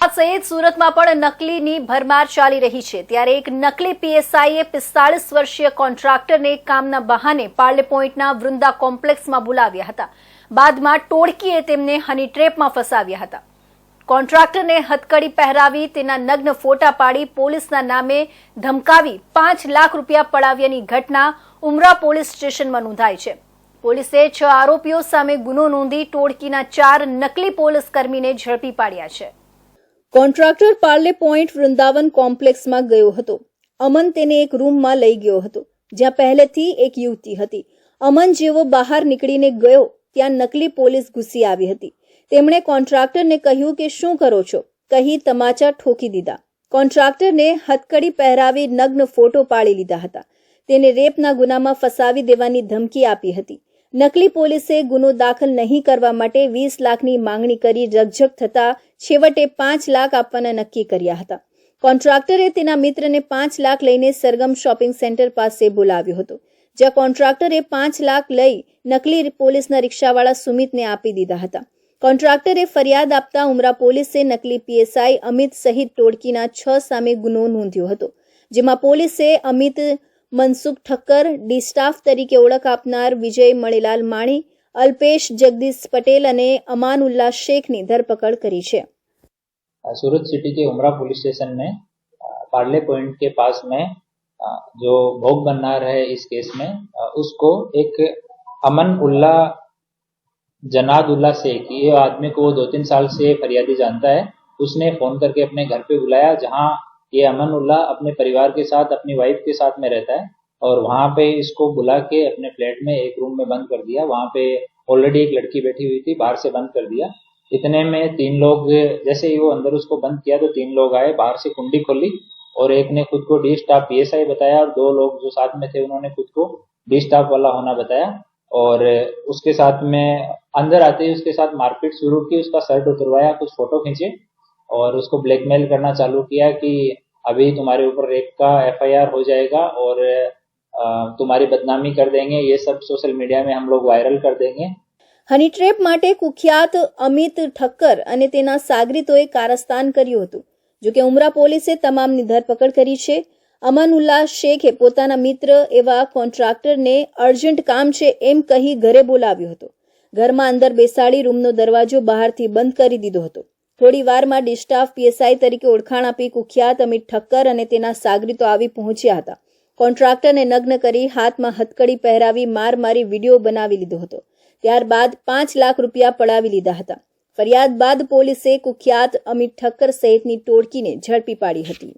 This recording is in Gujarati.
અમદાવાદ સહિત સુરતમાં પણ નકલીની ભરમાર ચાલી રહી છે। ત્યારે એક નકલી પીએસઆઈએ 45 વર્ષીય કોન્ટ્રાક્ટરને કામના બહાને પાર્લે પોઈન્ટના વૃંદા કોમ્પ્લેક્સમાં બોલાવ્યા હતા। બાદમાં ટોળકીએ તેમને હની ટ્રેપમાં ફસાવ્યા હતા। કોન્ટ્રાક્ટરને હથકડી પહેરાવી તેના નગ્ન ફોટા પાડી પોલીસના નામે ધમકાવી 5 લાખ રૂપિયા પડાવ્યાની ઘટના ઉમરા પોલીસ સ્ટેશનમાં નોંધાઈ છે। પોલીસે 6 આરોપીઓ સામે ગુનો નોંધી ટોળકીના 4 નકલી પોલીસ કર્મીને ઝડપી પાડ્યા છે। કોન્ટ્રાક્ટર પાર્લે પોઈન્ટ વૃંદાવન કોમ્પ્લેક્સમાં ગયો હતો। અમન તેને એક રૂમમાં લઈ ગયો હતો જ્યાં પહેલેથી એક યુવતી હતી। અમન જેવો બહાર નીકળીને ગયો ત્યાં નકલી પોલીસ ઘૂસી આવી હતી। તેમણે કોન્ટ્રાક્ટરને કહ્યું કે શું કરો છો કહી તમાચા ઠોકી દીધા। કોન્ટ્રાક્ટરને હથકડી પહેરાવી નગ્ન ફોટો પાડી લીધા હતા। તેને રેપના ગુનામાં ફસાવી દેવાની ધમકી આપી હતી। નકલી પોલીસે ગુનો દાખલ નહીં કરવા માટે 20 લાખની માંગણી કરી રકઝક થતા છેવટે 5 લાખ આપવાના નક્કી કર્યા હતા। કોન્ટ્રાક્ટરે તેના મિત્રને 5 લાખ લઈને સરગમ શોપિંગ સેન્ટર પાસે બોલાવ્યો હતો જ્યાં કોન્ટ્રાક્ટરે 5 લાખ લઈ નકલી પોલીસના રિક્ષાવાળા સુમિતને આપી દીધા હતા। કોન્ટ્રાક્ટરે ફરિયાદ આપતા ઉમરા પોલીસે નકલી પીએસઆઈ અમિત સહિત ટોળકીના 6 સામે ગુનો નોંધ્યો હતો જેમાં પોલીસે અમિત મનસુખ ઠક્કર, ડી સ્ટાફ તરીકે ઓળખ આપનાર વિજય મણિલાલ માણી, અલ્પેશ जगदीश पटेल અને અમાનુલ્લા શેખની ધરપકડ કરી છે। सूरत सिटी के उमरा पुलिस स्टेशन में पार्ले पॉइंट के पास में जो भोग बननार है इस केस में उसको एक अमन उल्ला जनाद उल्ला शेख, ये आदमी को 2-3 साल से फरियादी जानता है। उसने फोन करके अपने घर पे बुलाया जहां ये अमन उल्ला अपने परिवार के साथ अपनी वाइफ के साथ में रहता है और वहां पे इसको बुला के अपने फ्लैट में एक रूम में बंद कर दिया। वहां पे ऑलरेडी एक लड़की बैठी हुई थी, बाहर से बंद कर दिया। इतने में 3 लोग, जैसे ही वो अंदर उसको बंद किया तो 3 लोग आए, बाहर से कुंडी खोली और एक ने खुद को डी स्टाफ पीएसआई बताया और 2 लोग जो साथ में थे उन्होंने खुद को डी स्टाफ वाला होना बताया और उसके साथ में अंदर आते ही उसके साथ मारपीट शुरू की। उसका शर्ट उतरवाया, कुछ फोटो खींचे और उसको ब्लैकमेल करना चालू किया कि अभी तुम्हारे ऊपर रेप का एफआईआर हो जाएगा और तुम्हारी बदनामी कर देंगे, ये सब सोशल मीडिया में हम लोग वायरल कर देंगे। હની ટ્રેપ માટે કુખ્યાત અમિત ઠક્કર અને તેના સાગરીતોએ કારસ્તાન કર્યું હતું। જો કે ઉમરા પોલીસે તમામની ધરપકડ કરી છે। અમાનુલ્લા શેખે પોતાના મિત્ર એવા કોન્ટ્રાક્ટરને અર્જન્ટ કામ છે એમ કહી ઘરે બોલાવ્યો હતો। ઘરમાં અંદર બેસાડી રૂમનો દરવાજો બહારથી બંધ કરી દીધો હતો। થોડી વારમાં ડી સ્ટાફ પીએસઆઈ તરીકે ઓળખાણ આપી કુખ્યાત અમિત ઠક્કર અને તેના સાગરીતો આવી પહોંચ્યા હતા। કોન્ટ્રાક્ટરને નગ્ન કરી હાથમાં હથકડી પહેરાવી માર મારી વિડીયો બનાવી લીધો હતો। ત્યારબાદ 5 લાખ રૂપિયા પડાવી લીધા હતા। ફરિયાદ બાદ પોલીસે કુખ્યાત અમિત ઠક્કર સહિતની ટોળકીને ઝડપી પાડી હતી।